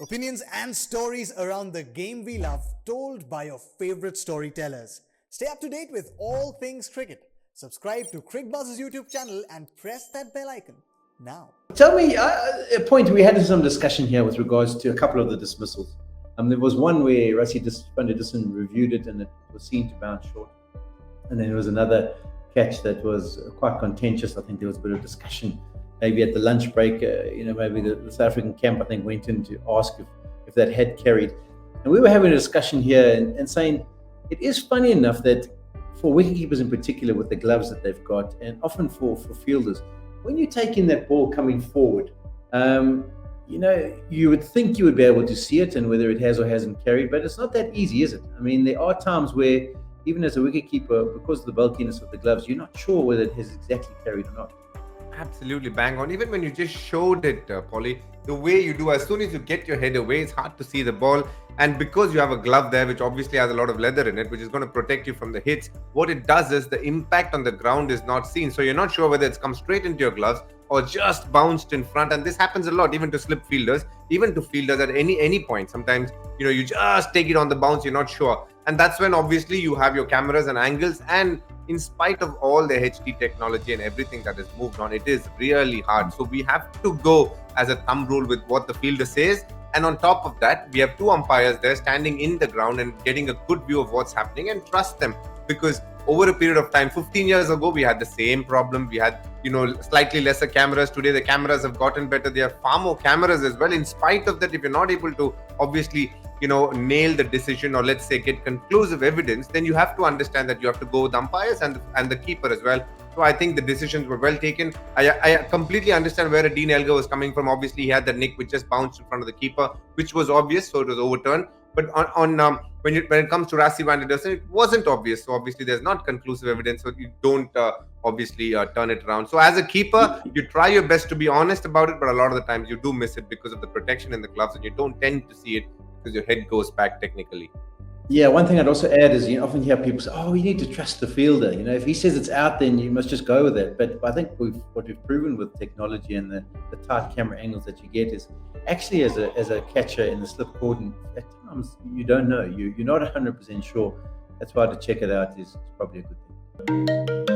Opinions and stories around the game we love, told by your favorite storytellers. Stay up to date with all things cricket. Subscribe to Cricbuzz's YouTube channel and press that bell icon now. Tell me, a point we had some discussion here with regards to a couple of the dismissals. There was one where Dussen reviewed it and it was seen to bounce short. And then there was another catch that was quite contentious. I think there was a bit of discussion. Maybe at the lunch break, maybe the South African camp, I think, went in to ask if that had carried. And we were having a discussion here and saying it is funny enough that for wicketkeepers in particular, with the gloves that they've got, and often for fielders, when you take in that ball coming forward, you would think you would be able to see it and whether it has or hasn't carried, but it's not that easy, is it? I mean, there are times where, even as a wicketkeeper, because of the bulkiness of the gloves, you're not sure whether it has exactly carried or not. Absolutely bang on. Even when you just showed it, Polly, the way you do, as soon as you get your head away, it's hard to see the ball. And because you have a glove there, which obviously has a lot of leather in it, which is going to protect you from the hits, what it does is the impact on the ground is not seen. So you're not sure whether it's come straight into your gloves or just bounced in front. And this happens a lot, even to slip fielders, even to fielders at any point. Sometimes, you just take it on the bounce, you're not sure. And that's when obviously you have your cameras and angles, and in spite of all the HD technology and everything that has moved on, it is really hard. So we have to go as a thumb rule with what the fielder says. And on top of that, we have two umpires there standing in the ground and getting a good view of what's happening, and trust them. Because over a period of time, 15 years ago, we had the same problem. We had, slightly lesser cameras. Today, the cameras have gotten better. There are far more cameras as well. In spite of that, if you're not able to obviously, nail the decision, or let's say get conclusive evidence, then you have to understand that you have to go with umpires and the keeper as well. So I think the decisions were well taken. I completely understand where Dean Elgar was coming from. Obviously, he had the nick which just bounced in front of the keeper, which was obvious, so it was overturned. But when it comes to Rassie van der Dussen, it wasn't obvious. So obviously, there's not conclusive evidence, so you don't obviously turn it around. So as a keeper, you try your best to be honest about it, but a lot of the times you do miss it because of the protection in the gloves, and you don't tend to see it because your head goes back technically. Yeah, one thing I'd also add is you often hear people say, "Oh, you need to trust the fielder. If he says it's out, then you must just go with it." But I think what we've proven with technology and the tight camera angles that you get is actually as a catcher in the slip cordon, at times you don't know. You're not 100% sure. That's why to check it out is probably a good thing.